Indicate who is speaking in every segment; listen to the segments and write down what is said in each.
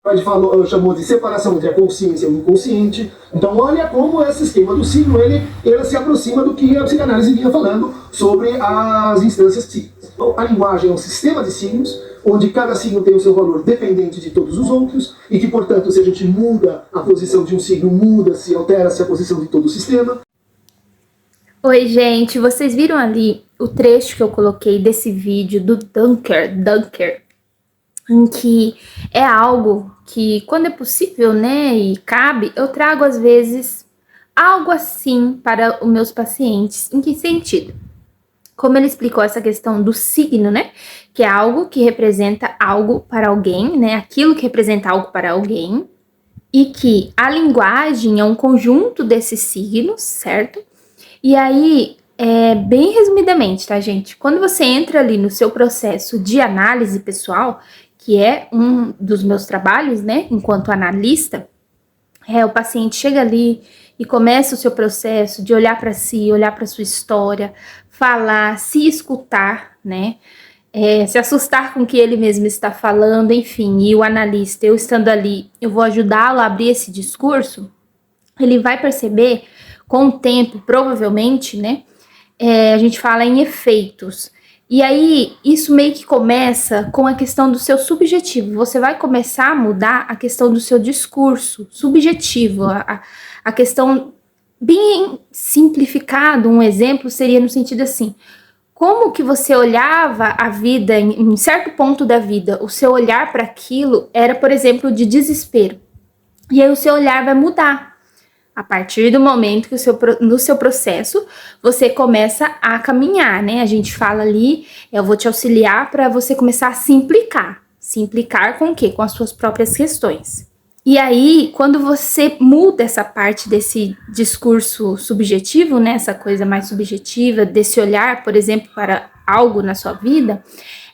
Speaker 1: Freud chamou de separação entre a consciência e o inconsciente. Então olha como esse esquema do signo, ele se aproxima do que a psicanálise vinha falando sobre as instâncias psíquicas. Então, a linguagem é um sistema de signos, onde cada signo tem o seu valor dependente de todos os outros, e que, portanto, se a gente muda a posição de um signo, muda-se, altera-se a posição de todo o sistema.
Speaker 2: Oi, gente, vocês viram ali o trecho que eu coloquei desse vídeo do Dunker, em que é algo que, quando é possível, né, e cabe, eu trago às vezes algo assim para os meus pacientes. Em que sentido? Como ele explicou essa questão do signo, né, que é algo que representa algo para alguém, né, aquilo que representa algo para alguém, e que a linguagem é um conjunto desses signos, certo? E aí, bem resumidamente, tá, gente? Quando você entra ali no seu processo de análise pessoal, que é um dos meus trabalhos, né, enquanto analista, o paciente chega ali e começa o seu processo de olhar para si, olhar para sua história, falar, se escutar, né, se assustar com o que ele mesmo está falando, enfim, e o analista, eu estando ali, eu vou ajudá-lo a abrir esse discurso, ele vai perceber com o tempo, provavelmente, né, a gente fala em efeitos. E aí, isso meio que começa com a questão do seu subjetivo. Você vai começar a mudar a questão do seu discurso subjetivo. A questão, bem simplificado, um exemplo seria no sentido assim: como que você olhava a vida em certo ponto da vida? O seu olhar para aquilo era, por exemplo, de desespero. E aí o seu olhar vai mudar. A partir do momento que no seu processo você começa a caminhar, né? A gente fala ali, eu vou te auxiliar para você começar a se implicar. Se implicar com o quê? Com as suas próprias questões. E aí, quando você muda essa parte desse discurso subjetivo, né? Essa coisa mais subjetiva, desse olhar, por exemplo, para algo na sua vida,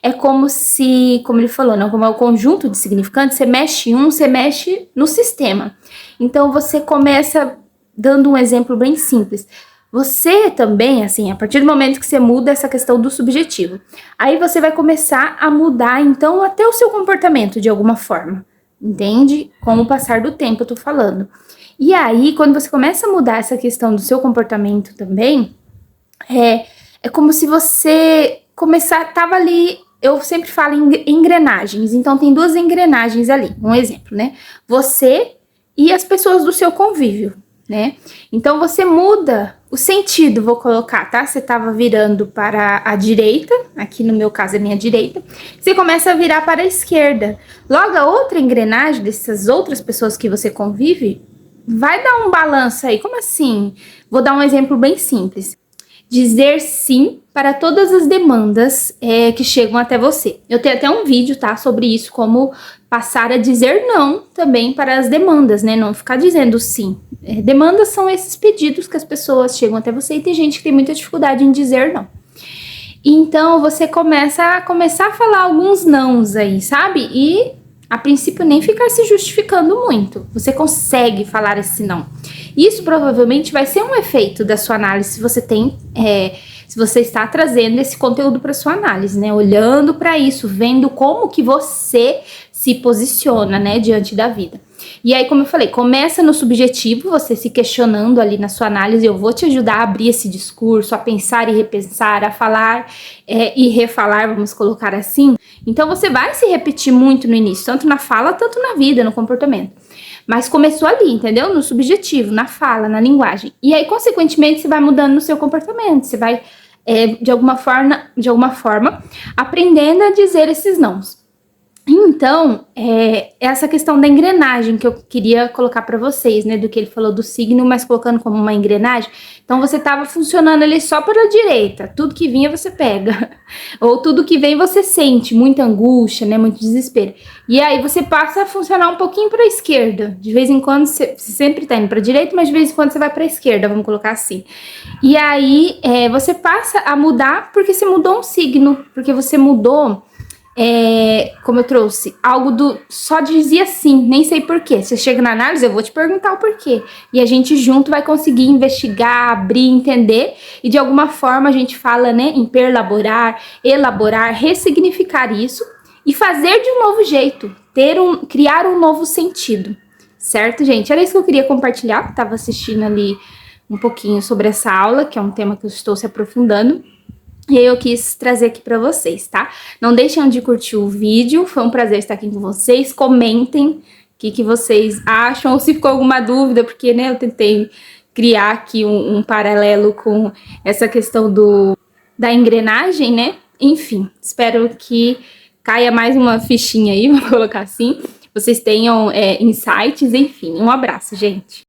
Speaker 2: é como se, como ele falou, não, como é o conjunto de significantes, você mexe em um, você mexe no sistema. Então, você começa, dando um exemplo bem simples, você também, assim, a partir do momento que você muda essa questão do subjetivo, aí você vai começar a mudar, então, até o seu comportamento, de alguma forma, entende? Com o passar do tempo, eu tô falando. E aí, quando você começa a mudar essa questão do seu comportamento também, é como se você tava ali. Eu sempre falo em engrenagens, então tem duas engrenagens ali, um exemplo, né? Você e as pessoas do seu convívio, né? Então você muda o sentido, vou colocar, tá? Você tava virando para a direita, aqui no meu caso é minha direita, você começa a virar para a esquerda. Logo a outra engrenagem dessas outras pessoas que você convive vai dar um balanço aí. Como assim? Vou dar um exemplo bem simples. Dizer sim para todas as demandas que chegam até você. Eu tenho até um vídeo, tá, sobre isso, como passar a dizer não também para as demandas, né, não ficar dizendo sim. Demandas são esses pedidos que as pessoas chegam até você e tem gente que tem muita dificuldade em dizer não. Então, você começa a falar alguns nãos aí, sabe? E, a princípio, nem ficar se justificando muito. Você consegue falar esse não. Isso provavelmente vai ser um efeito da sua análise, se você tem, se você está trazendo esse conteúdo para sua análise, né? Olhando para isso, vendo como que você se posiciona, né, diante da vida. E aí, como eu falei, começa no subjetivo, você se questionando ali na sua análise. Eu vou te ajudar a abrir esse discurso, a pensar e repensar, a falar e refalar, vamos colocar assim. Então, você vai se repetir muito no início, tanto na fala, tanto na vida, no comportamento. Mas começou ali, entendeu? No subjetivo, na fala, na linguagem. E aí, consequentemente, você vai mudando no seu comportamento. Você vai, de alguma forma, aprendendo a dizer esses nãos. Então, essa questão da engrenagem que eu queria colocar para vocês, né? Do que ele falou do signo, mas colocando como uma engrenagem. Então, você estava funcionando ali só pela direita. Tudo que vinha, você pega. Ou tudo que vem, você sente. Muita angústia, né? Muito desespero. E aí, você passa a funcionar um pouquinho para a esquerda. De vez em quando, você sempre está indo para a direita, mas de vez em quando você vai para a esquerda, vamos colocar assim. E aí, você passa a mudar porque você mudou um signo. Porque você mudou... como eu trouxe, algo só dizia sim, nem sei porquê. Você chega na análise, eu vou te perguntar o porquê. E a gente junto vai conseguir investigar, abrir, entender. E de alguma forma a gente fala, né, em perlaborar, elaborar, ressignificar isso. e fazer de um novo jeito, criar um novo sentido, certo, gente? Era isso que eu queria compartilhar, estava assistindo ali um pouquinho sobre essa aula, que é um tema que eu estou se aprofundando, e eu quis trazer aqui para vocês, tá? Não deixem de curtir o vídeo, foi um prazer estar aqui com vocês, comentem o que vocês acham, ou se ficou alguma dúvida, porque, né, eu tentei criar aqui um paralelo com essa questão da engrenagem, né? Enfim, espero que caia mais uma fichinha aí, vou colocar assim, vocês tenham insights, enfim, um abraço, gente!